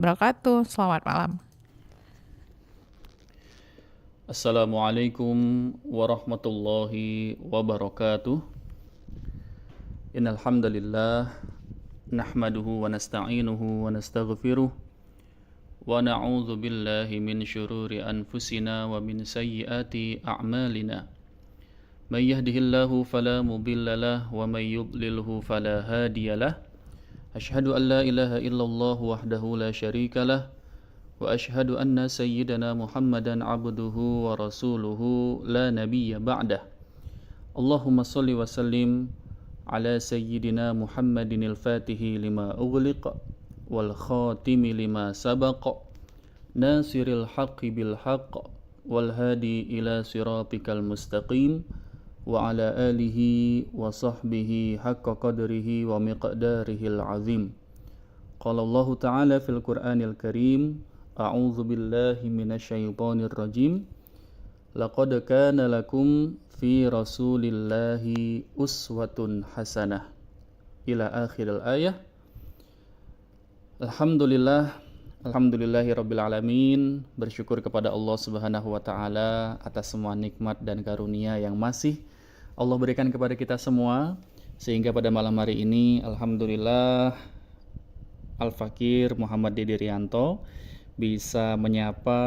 Wabarakatuh. Selamat malam. Assalamualaikum warahmatullahi wabarakatuh. Innal hamdalillah nahmaduhu wa nasta'inuhu wa nastaghfiruh wa na'udzu billahi min syururi anfusina wa min sayyiati a'malina. May yahdihillahu fala mudilla lahu wa may yudlilhu fala hadiyalah. Asyhadu an la ilaha illallah wahdahu la syarika lah wa asyhadu anna sayyidana Muhammadan abduhu wa rasuluhu la nabiyya ba'dah. Allahumma salli wa sallim ala sayyidina Muhammadin al-fatihi lima ughliq wal khatimi lima sabaq nasiril haqqi bil haqq wal hadi ila siratikal mustaqim wa ala alihi wa sahbihi haqqa qadrihi wa miqdarihil azim. Qala Allah Ta'ala fil Qur'anil Karim, a'udzu billahi minasyaitonir rajim. Laqad kana lakum fi Rasulillahi uswatun hasanah. Ila akhiril ayah. Alhamdulillahi rabbil alamin. Bersyukur kepada Allah Subhanahu wa taala atas semua nikmat dan karunia yang masih Allah berikan kepada kita semua, sehingga pada malam hari ini alhamdulillah Al-Fakir Muhammad Dede Rianto bisa menyapa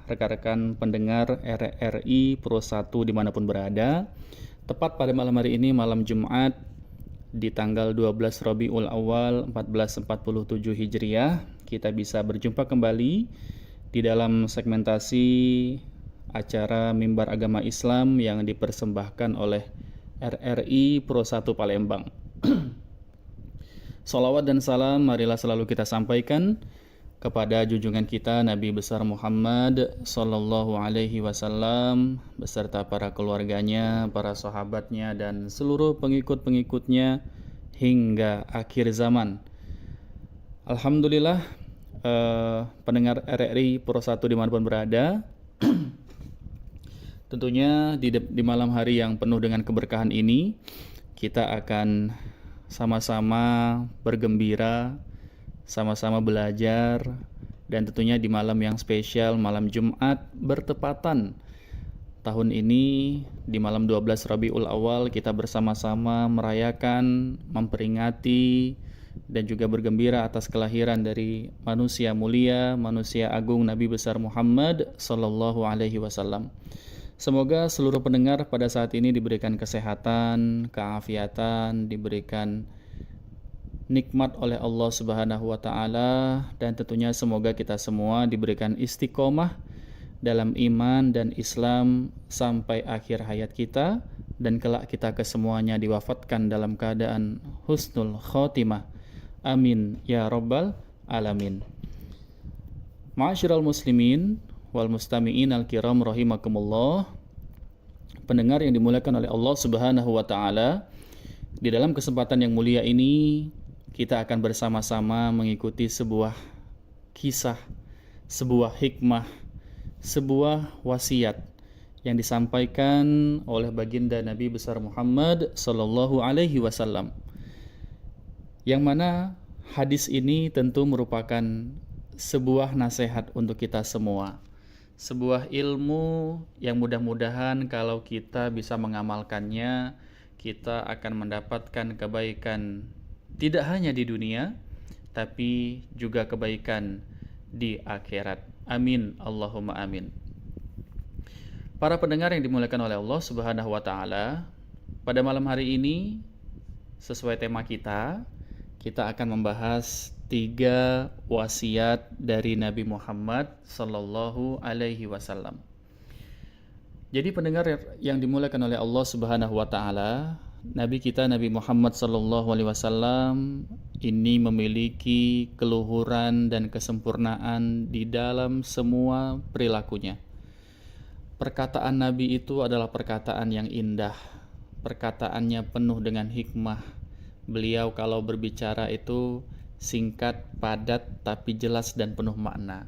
rekan-rekan pendengar RRI Pro 1 dimanapun berada. Tepat pada malam hari ini, malam Jumat di tanggal 12 Rabiul Awal 1447 Hijriah, kita bisa berjumpa kembali di dalam segmentasi acara Mimbar Agama Islam yang dipersembahkan oleh RRI Pro 1 Palembang. Salawat dan salam marilah selalu kita sampaikan kepada junjungan kita Nabi besar Muhammad sallallahu alaihi wasallam beserta para keluarganya, para sahabatnya dan seluruh pengikut-pengikutnya hingga akhir zaman. Alhamdulillah, pendengar RRI Pro 1 dimanapun berada, tentunya di malam hari yang penuh dengan keberkahan ini kita akan sama-sama bergembira, sama-sama belajar, dan tentunya di malam yang spesial, malam Jumat bertepatan tahun ini di malam 12 Rabiul Awal kita bersama-sama merayakan, memperingati dan juga bergembira atas kelahiran dari manusia mulia, manusia agung Nabi besar Muhammad sallallahu alaihi wasallam. Semoga seluruh pendengar pada saat ini diberikan kesehatan, keafiatan, diberikan nikmat oleh Allah Subhanahu wa taala, dan tentunya semoga kita semua diberikan istiqomah dalam iman dan Islam sampai akhir hayat kita, dan kelak kita kesemuanya diwafatkan dalam keadaan husnul khotimah. Amin ya rabbal alamin. Ma'asyiral muslimin wal mustami'in al-kiram rahimakumullah. Pendengar yang dimuliakan oleh Allah Subhanahu wa taala, di dalam kesempatan yang mulia ini kita akan bersama-sama mengikuti sebuah kisah, sebuah hikmah, sebuah wasiat yang disampaikan oleh baginda Nabi besar Muhammad sallallahu alaihi wasallam. Yang mana hadis ini tentu merupakan sebuah nasihat untuk kita semua. Sebuah ilmu yang mudah-mudahan kalau kita bisa mengamalkannya, kita akan mendapatkan kebaikan tidak hanya di dunia, tapi juga kebaikan di akhirat. Amin, Allahumma amin. Para pendengar yang dimuliakan oleh Allah Subhanahu wa taala, pada malam hari ini sesuai tema kita akan membahas 3 wasiat dari Nabi Muhammad sallallahu alaihi wasallam. Jadi pendengar yang dimuliakan oleh Allah Subhanahu wa taala, Nabi kita Nabi Muhammad sallallahu alaihi wasallam ini memiliki keluhuran dan kesempurnaan di dalam semua perilakunya. Perkataan Nabi itu adalah perkataan yang indah, perkataannya penuh dengan hikmah. Beliau kalau berbicara itu singkat, padat, tapi jelas dan penuh makna.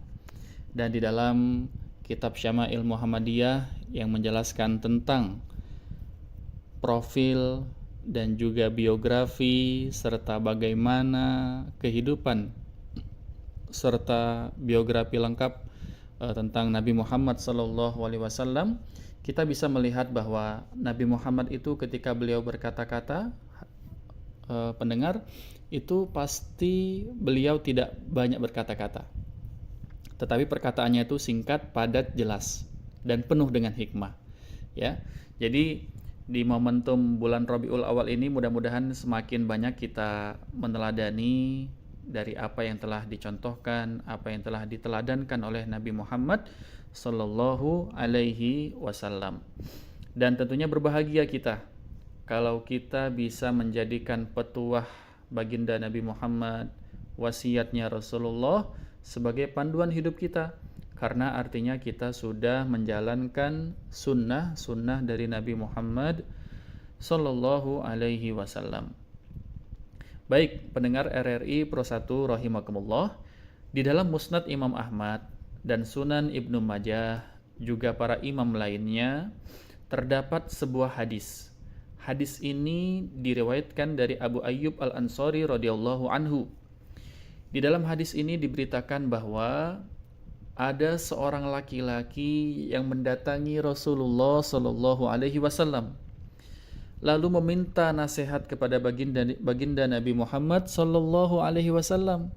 Dan di dalam kitab Syama'il Muhammadiyah yang menjelaskan tentang profil dan juga biografi serta bagaimana kehidupan serta biografi lengkap tentang Nabi Muhammad SAW, kita bisa melihat bahwa Nabi Muhammad itu ketika beliau berkata-kata, pendengar, itu pasti beliau tidak banyak berkata-kata. Tetapi perkataannya itu singkat, padat, jelas, dan penuh dengan hikmah. Ya, jadi di momentum bulan Rabiul Awal ini mudah-mudahan semakin banyak kita meneladani dari apa yang telah dicontohkan, apa yang telah diteladankan oleh Nabi Muhammad Sallallahu Alaihi Wasallam. Dan tentunya berbahagia kita kalau kita bisa menjadikan petuah baginda Nabi Muhammad, wasiatnya Rasulullah sebagai panduan hidup kita, karena artinya kita sudah menjalankan sunnah dari Nabi Muhammad Sallallahu Alaihi Wasallam. Baik, pendengar RRI Pro 1 rahimakumullah, di dalam Musnad Imam Ahmad dan Sunan Ibnu Majah, juga para imam lainnya, terdapat sebuah hadis. Hadis ini diriwayatkan dari Abu Ayyub Al-Ansari radhiyallahu anhu. Di dalam hadis ini diberitakan bahwa ada seorang laki-laki yang mendatangi Rasulullah Sallallahu Alaihi Wasallam, lalu meminta nasihat kepada baginda Nabi Muhammad Sallallahu Alaihi Wasallam.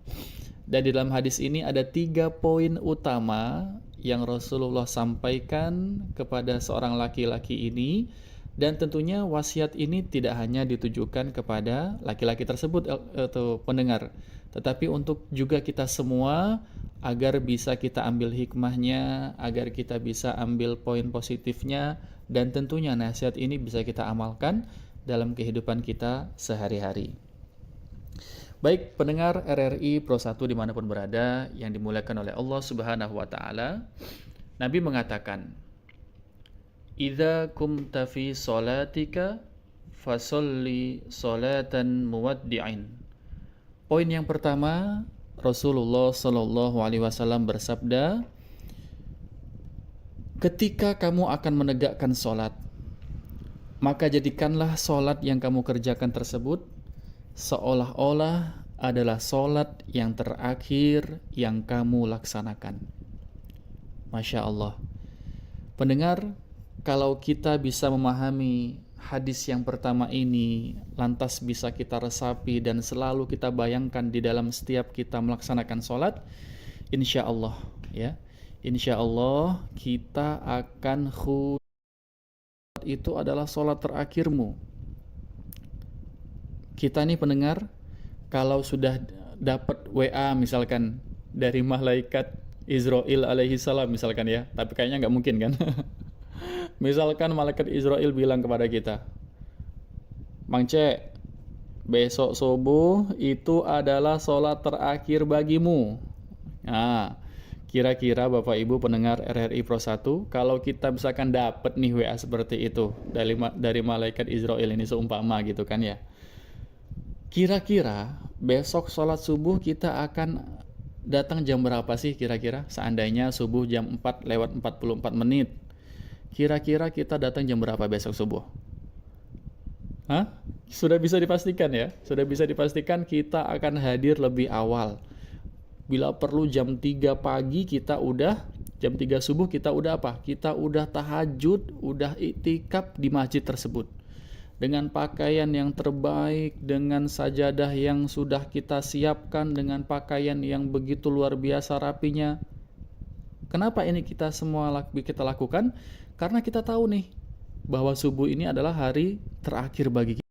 Dan di dalam hadis ini ada 3 poin utama yang Rasulullah sampaikan kepada seorang laki-laki ini. Dan tentunya wasiat ini tidak hanya ditujukan kepada laki-laki tersebut atau pendengar, tetapi untuk juga kita semua, agar bisa kita ambil hikmahnya, agar kita bisa ambil poin positifnya, dan tentunya nasihat ini bisa kita amalkan dalam kehidupan kita sehari-hari. Baik, pendengar RRI Pro 1 dimanapun berada yang dimuliakan oleh Allah Subhanahu wa Ta'ala, Nabi mengatakan, "Idza kumta fi sholatika fasolli sholatan muwaddi'in." Poin yang pertama, Rasulullah Shallallahu Alaihi Wasallam bersabda, ketika kamu akan menegakkan sholat, maka jadikanlah sholat yang kamu kerjakan tersebut seolah-olah adalah sholat yang terakhir yang kamu laksanakan. Masya Allah. Pendengar, kalau kita bisa memahami hadis yang pertama ini, lantas bisa kita resapi dan selalu kita bayangkan di dalam setiap kita melaksanakan sholat, insya Allah, ya, insya Allah kita akan itu adalah sholat terakhirmu. Kita nih pendengar, kalau sudah dapat WA misalkan dari malaikat Israil alaihi salam misalkan ya, tapi kayaknya nggak mungkin kan. Misalkan malaikat Israel bilang kepada kita, Mang Cek, besok subuh itu adalah sholat terakhir bagimu. Nah, kira-kira Bapak Ibu pendengar RRI Pro 1, kalau kita misalkan dapat nih WA seperti itu dari malaikat Israel ini seumpama gitu kan ya, kira-kira besok sholat subuh kita akan datang jam berapa sih kira-kira? Seandainya subuh jam 4 lewat 44 menit. Kira-kira kita datang jam berapa besok subuh? Hah? Sudah bisa dipastikan ya? Sudah bisa dipastikan kita akan hadir lebih awal. Bila perlu jam 3 pagi kita udah, jam 3 subuh kita udah apa? Kita udah tahajud, udah iktikaf di masjid tersebut. Dengan pakaian yang terbaik, dengan sajadah yang sudah kita siapkan, dengan pakaian yang begitu luar biasa rapinya. Kenapa ini kita lakukan? Karena kita tahu nih bahwa subuh ini adalah hari terakhir bagi kita.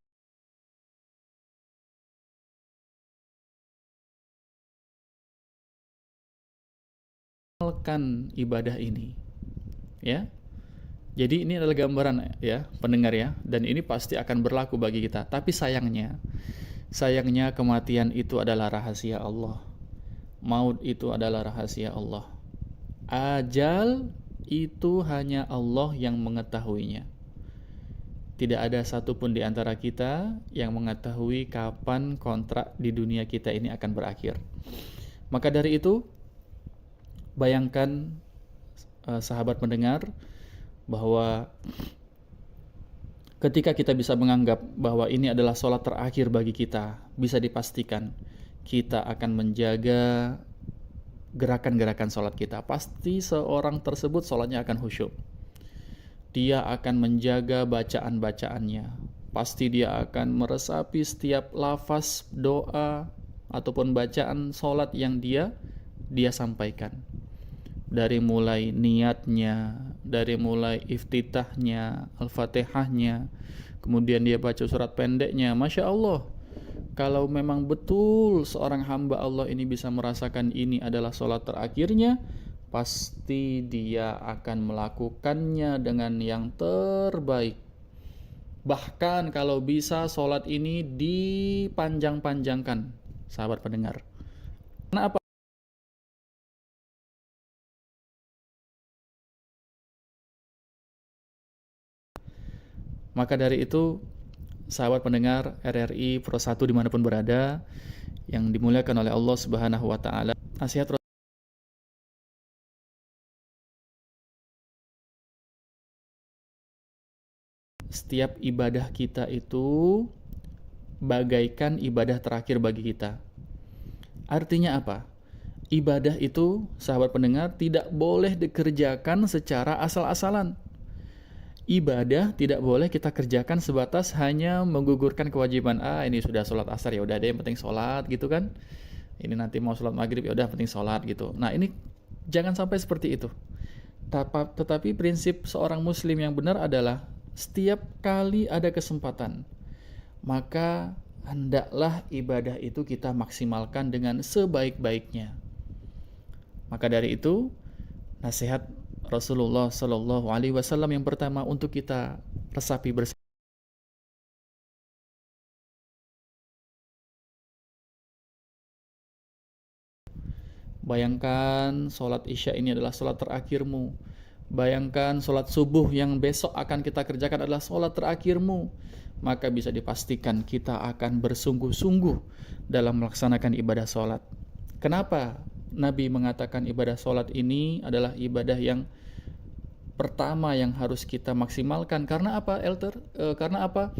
Amalkan ibadah ini, ya. Jadi ini adalah gambaran ya pendengar ya, dan ini pasti akan berlaku bagi kita. Tapi sayangnya kematian itu adalah rahasia Allah. Maut itu adalah rahasia Allah. Ajal itu hanya Allah yang mengetahuinya. Tidak ada satupun di antara kita yang mengetahui kapan kontrak di dunia kita ini akan berakhir. Maka dari itu, bayangkan sahabat pendengar, bahwa ketika kita bisa menganggap bahwa ini adalah sholat terakhir bagi kita, bisa dipastikan kita akan menjaga gerakan-gerakan sholat kita. Pasti seorang tersebut sholatnya akan khusyuk. Dia akan menjaga bacaan-bacaannya. Pasti dia akan meresapi setiap lafaz doa ataupun bacaan sholat yang dia sampaikan. Dari mulai niatnya, dari mulai iftitahnya, al-fatihahnya, kemudian dia baca surat pendeknya. Masya Allah, kalau memang betul seorang hamba Allah ini bisa merasakan ini adalah sholat terakhirnya, pasti dia akan melakukannya dengan yang terbaik. Bahkan kalau bisa sholat ini dipanjang-panjangkan, sahabat pendengar. Kenapa? Maka dari itu, sahabat pendengar RRI Pro 1 dimanapun berada, yang dimuliakan oleh Allah Subhanahu wa Ta'ala, nasihat setiap ibadah kita itu bagaikan ibadah terakhir bagi kita. Artinya apa? Ibadah itu, sahabat pendengar, tidak boleh dikerjakan secara asal-asalan. Ibadah tidak boleh kita kerjakan sebatas hanya menggugurkan kewajiban. Ini sudah sholat asar, ya udah deh, yang penting sholat gitu kan. Ini nanti mau sholat maghrib, ya udah penting sholat gitu. Nah, ini jangan sampai seperti itu. Tetapi prinsip seorang muslim yang benar adalah setiap kali ada kesempatan, maka hendaklah ibadah itu kita maksimalkan dengan sebaik-baiknya. Maka dari itu, nasihat Rasulullah Shallallahu Alaihi Wasallam yang pertama untuk kita resapi bersama. Bayangkan sholat isya ini adalah sholat terakhirmu. Bayangkan sholat subuh yang besok akan kita kerjakan adalah sholat terakhirmu. Maka bisa dipastikan kita akan bersungguh-sungguh dalam melaksanakan ibadah sholat. Kenapa Nabi mengatakan ibadah sholat ini adalah ibadah yang pertama yang harus kita maksimalkan? Karena apa, Elter? Karena apa,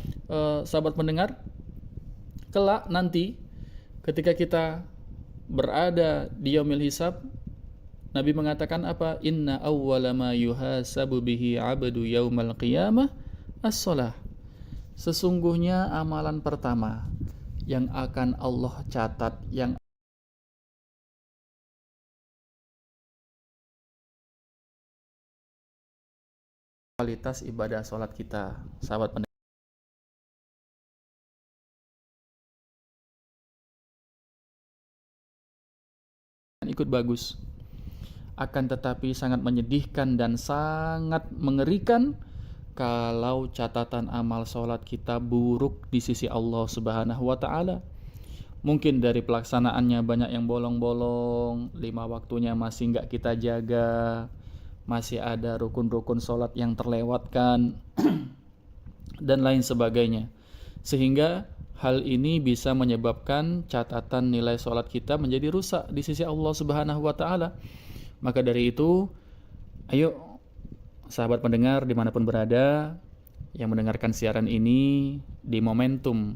sahabat pendengar? Kelak nanti ketika kita berada di yaumil hisab, Nabi mengatakan apa? Inna awwala ma yuhasabu bihi 'abdu yaumal qiyamah as-shalah. Sesungguhnya amalan pertama yang akan Allah catat, yang kualitas ibadah sholat kita, sahabat pendengar. Ikut bagus, akan tetapi sangat menyedihkan dan sangat mengerikan kalau catatan amal sholat kita buruk di sisi Allah Subhanahu wa Ta'ala. Mungkin dari pelaksanaannya banyak yang bolong-bolong, 5 waktunya masih nggak kita jaga, masih ada rukun-rukun sholat yang terlewatkan, dan lain sebagainya. Sehingga hal ini bisa menyebabkan catatan nilai sholat kita menjadi rusak di sisi Allah Subhanahu wa Ta'ala. Maka dari itu, ayo sahabat pendengar dimanapun berada yang mendengarkan siaran ini di momentum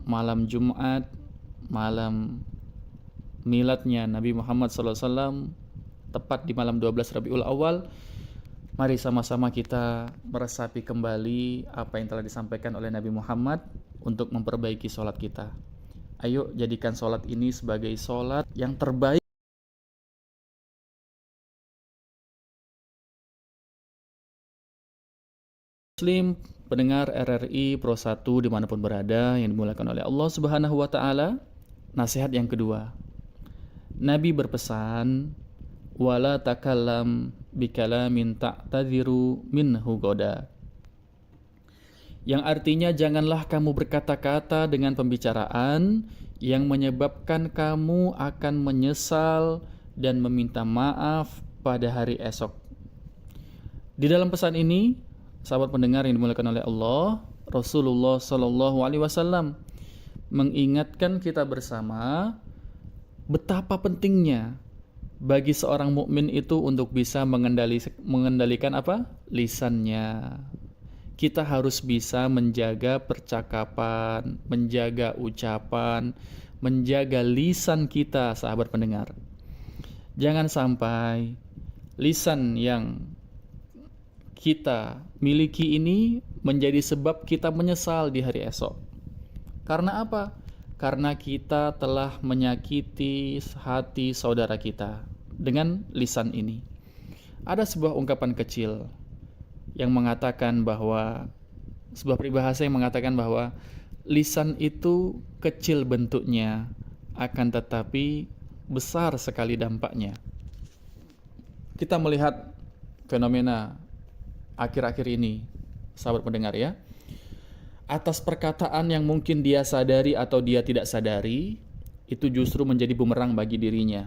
malam Jumat, malam miladnya Nabi Muhammad SAW, tepat di malam 12 Rabiul Awal, mari sama-sama kita meresapi kembali apa yang telah disampaikan oleh Nabi Muhammad untuk memperbaiki sholat kita. Ayo jadikan sholat ini sebagai sholat yang terbaik. Muslim, pendengar RRI Pro 1 dimanapun berada yang dimuliakan oleh Allah Subhanahu wa Ta'ala. Nasihat yang kedua, Nabi berpesan, wala takallam bikalamin ta'tadhiru minhu goda, yang artinya janganlah kamu berkata-kata dengan pembicaraan yang menyebabkan kamu akan menyesal dan meminta maaf pada hari esok. Di dalam pesan ini, sahabat pendengar yang dimuliakan oleh Allah, Rasulullah Shallallahu Alaihi Wasallam mengingatkan kita bersama betapa pentingnya bagi seorang mukmin itu untuk bisa mengendalikan apa? Lisannya. Kita harus bisa menjaga percakapan, menjaga ucapan, menjaga lisan kita, sahabat pendengar. Jangan sampai lisan yang kita miliki ini menjadi sebab kita menyesal di hari esok. Karena apa? Karena kita telah menyakiti hati saudara kita dengan lisan ini. Ada sebuah ungkapan kecil yang mengatakan bahwa, sebuah peribahasa yang mengatakan bahwa lisan itu kecil bentuknya, akan tetapi besar sekali dampaknya. Kita melihat fenomena akhir-akhir ini, sahabat pendengar ya, atas perkataan yang mungkin dia sadari atau dia tidak sadari, itu justru menjadi bumerang bagi dirinya.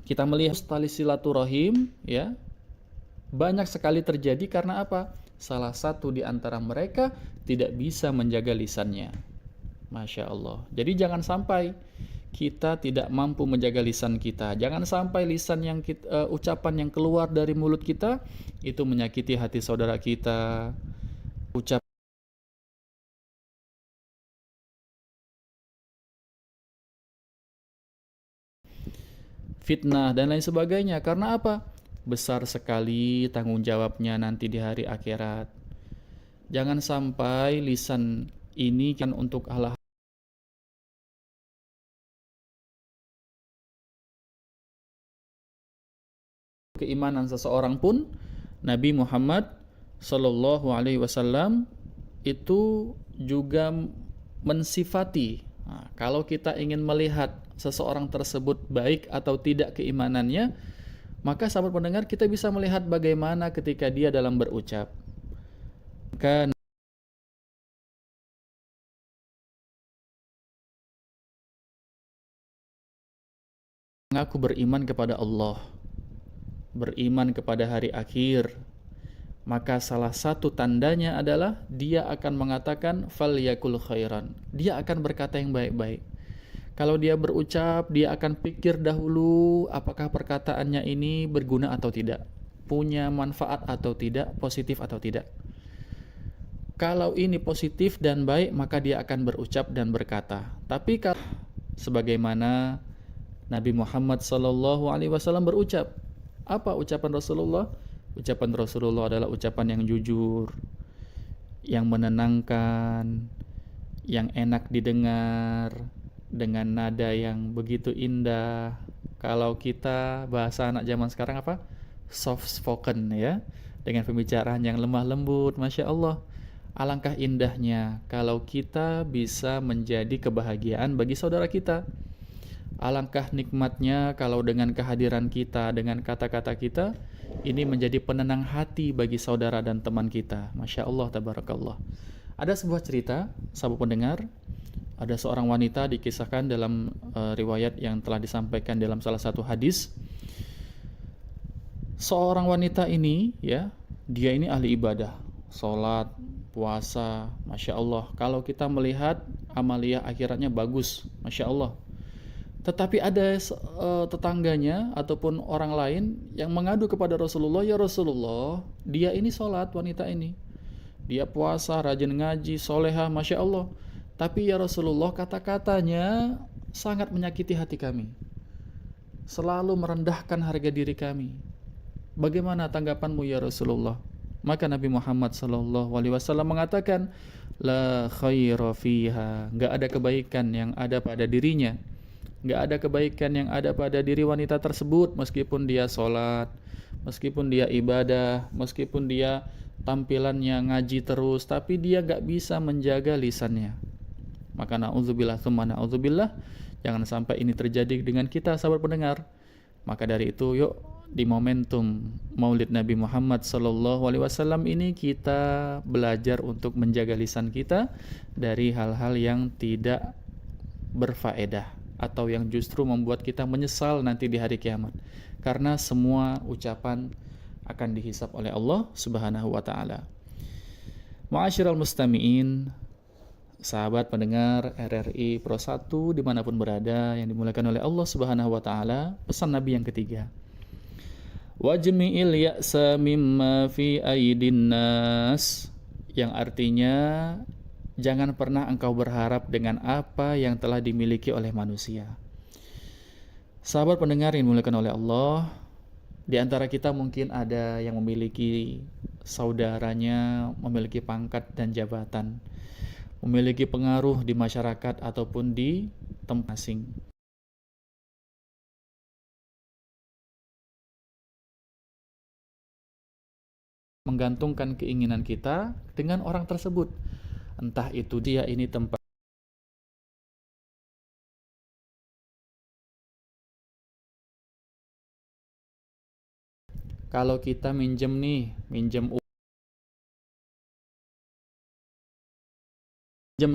Kita melihat tali silaturahim ya, banyak sekali terjadi karena apa? Salah satu di antara mereka tidak bisa menjaga lisannya. Masya Allah. Jadi jangan sampai kita tidak mampu menjaga lisan kita. Jangan sampai lisan yang ucapan yang keluar dari mulut kita itu menyakiti hati saudara kita. Ucapan fitnah dan lain sebagainya. Karena apa? Besar sekali tanggung jawabnya nanti di hari akhirat. Jangan sampai lisan ini kan untuk Allah keimanan seseorang pun. Nabi Muhammad Sallallahu Alaihi Wasallam itu juga mensifati, nah, kalau kita ingin melihat seseorang tersebut baik atau tidak keimanannya, maka sahabat pendengar kita bisa melihat bagaimana ketika dia dalam berucap. Maka mengaku beriman kepada Allah, beriman kepada hari akhir, maka salah satu tandanya adalah dia akan mengatakan falyakul khairan. Dia akan berkata yang baik-baik. Kalau dia berucap, dia akan pikir dahulu apakah perkataannya ini berguna atau tidak, punya manfaat atau tidak, positif atau tidak. Kalau ini positif dan baik, maka dia akan berucap dan berkata. Tapi kalau sebagaimana Nabi Muhammad SAW berucap, apa ucapan Rasulullah? Ucapan Rasulullah adalah ucapan yang jujur, yang menenangkan, yang enak didengar, dengan nada yang begitu indah. Kalau kita bahasa anak zaman sekarang apa? Soft spoken ya, dengan pembicaraan yang lemah lembut. Masya Allah, alangkah indahnya kalau kita bisa menjadi kebahagiaan bagi saudara kita. Alangkah nikmatnya kalau dengan kehadiran kita, dengan kata-kata kita, ini menjadi penenang hati bagi saudara dan teman kita. Masya Allah, tabarakallah. Ada sebuah cerita, sahabat pendengar, ada seorang wanita dikisahkan dalam riwayat yang telah disampaikan dalam salah satu hadis. Seorang wanita ini, ya, dia ini ahli ibadah, sholat, puasa, Masya Allah. Kalau kita melihat amaliyah akhiratnya bagus, Masya Allah. Tetapi ada tetangganya ataupun orang lain yang mengadu kepada Rasulullah, ya Rasulullah, dia ini sholat, wanita ini, dia puasa, rajin ngaji, soleha, Masya Allah. Tapi ya Rasulullah, kata-katanya sangat menyakiti hati kami, selalu merendahkan harga diri kami. Bagaimana tanggapanmu ya Rasulullah? Maka Nabi Muhammad SAW mengatakan, la khaira fiha, gak ada kebaikan yang ada pada dirinya, gak ada kebaikan yang ada pada diri wanita tersebut, meskipun dia sholat, meskipun dia ibadah, meskipun dia tampilannya ngaji terus, tapi dia gak bisa menjaga lisannya. Maka na'udzubillah tsumma na'udzubillah, jangan sampai ini terjadi dengan kita, sahabat pendengar. Maka dari itu, yuk di momentum Maulid Nabi Muhammad SAW ini kita belajar untuk menjaga lisan kita dari hal-hal yang tidak berfaedah atau yang justru membuat kita menyesal nanti di hari kiamat. Karena semua ucapan akan dihisab oleh Allah Subhanahu wa taala. Ma'asyiral mustami'in, sahabat pendengar RRI Pro 1 dimanapun berada yang dimuliakan oleh Allah Subhanahu wa taala, pesan Nabi yang ketiga, wajmi'il ya'sa mimma fi aidin nas, yang artinya jangan pernah engkau berharap dengan apa yang telah dimiliki oleh manusia. Sahabat pendengar yang dimuliakan oleh Allah, di antara kita mungkin ada yang memiliki saudaranya, memiliki pangkat dan jabatan, memiliki pengaruh di masyarakat ataupun di tempat asing. Menggantungkan keinginan kita dengan orang tersebut. Entah itu dia ini tempat kalau kita minjem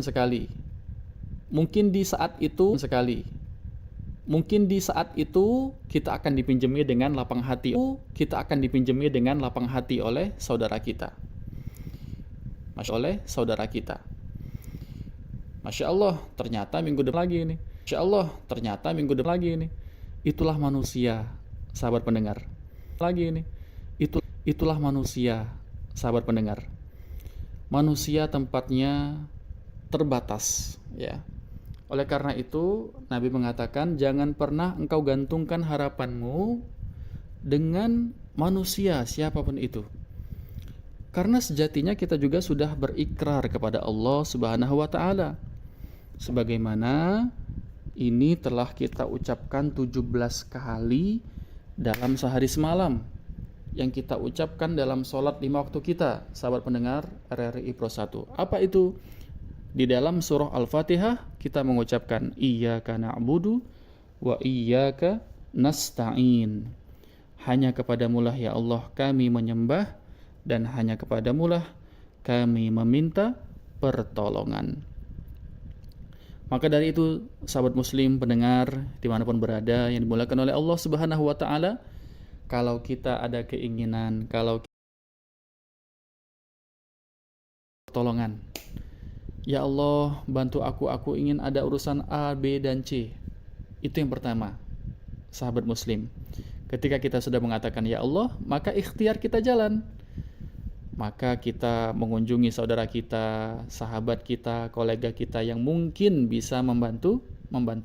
sekali. Mungkin di saat itu kita akan dipinjami dengan lapang hati. Oleh saudara kita. Masya Allah, ternyata minggu depan lagi ini. Itulah manusia, sahabat pendengar. Itulah manusia, sahabat pendengar. Manusia tempatnya terbatas, ya. Oleh karena itu, Nabi mengatakan, jangan pernah engkau gantungkan harapanmu dengan manusia siapapun itu. Karena sejatinya kita juga sudah berikrar kepada Allah Subhanahu wa taala. Sebagaimana ini telah kita ucapkan 17 kali dalam sehari semalam, yang kita ucapkan dalam sholat 5 waktu kita, sahabat pendengar RRI Pro 1. Apa itu? Di dalam surah Al-Fatihah kita mengucapkan Iyyaka na'budu wa iyyaka nasta'in. Hanya kepadamulah ya Allah kami menyembah, dan hanya kepadamulah kami meminta pertolongan. Maka dari itu, sahabat muslim pendengar dimanapun berada yang dimuliakan oleh Allah Subhanahu wa ta'ala, kalau kita ada keinginan, kalau pertolongan, ya Allah bantu aku ingin ada urusan A, B, dan C. Itu yang pertama, sahabat muslim. Ketika kita sudah mengatakan ya Allah, maka ikhtiar kita jalan. Maka kita mengunjungi saudara kita, sahabat kita, kolega kita yang mungkin bisa membantu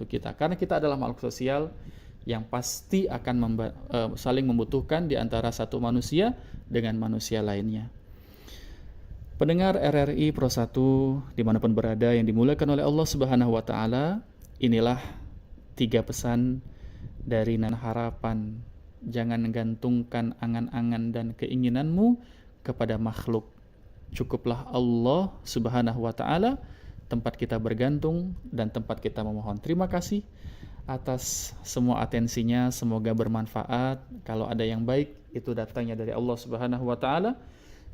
kita. Karena kita adalah makhluk sosial yang pasti akan saling membutuhkan di antara satu manusia dengan manusia lainnya. Pendengar RRI Pro 1 dimanapun berada yang dimuliakan oleh Allah Subhanahu wa ta'ala, inilah 3 pesan dari harapan. Jangan gantungkan angan-angan dan keinginanmu kepada makhluk. Cukuplah Allah Subhanahu wa ta'ala tempat kita bergantung dan tempat kita memohon. Terima kasih atas semua atensinya, semoga bermanfaat. Kalau ada yang baik, itu datangnya dari Allah Subhanahu wa ta'ala.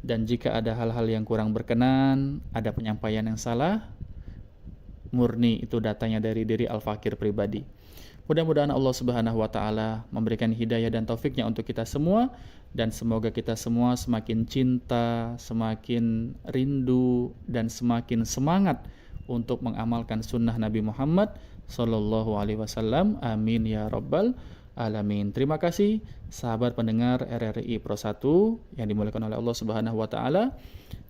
Dan jika ada hal-hal yang kurang berkenan, ada penyampaian yang salah, murni itu datangnya dari diri Al-Fakir pribadi. Mudah-mudahan Allah Subhanahu wa ta'ala memberikan hidayah dan taufiknya untuk kita semua, dan semoga kita semua semakin cinta, semakin rindu, dan semakin semangat untuk mengamalkan sunnah Nabi Muhammad Sallallahu Alaihi Wasallam. Amin ya Rabbal Alamin. Terima kasih sahabat pendengar RRI Pro 1 yang dimuliakan oleh Allah Subhanahu wa taala.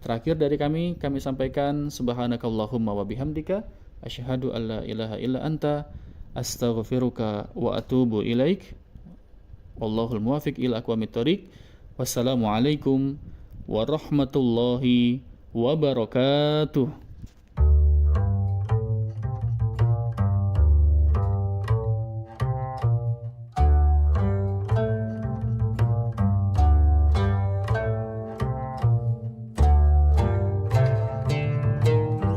Terakhir dari kami sampaikan subhanakallahumma wa bihamdika asyhadu an la ilaha illa anta astaghfiruka wa atubu ilaik. Wallahul muwaffiq ila aqwamit thoriq. Wassalamualaikum warahmatullahi wabarakatuh.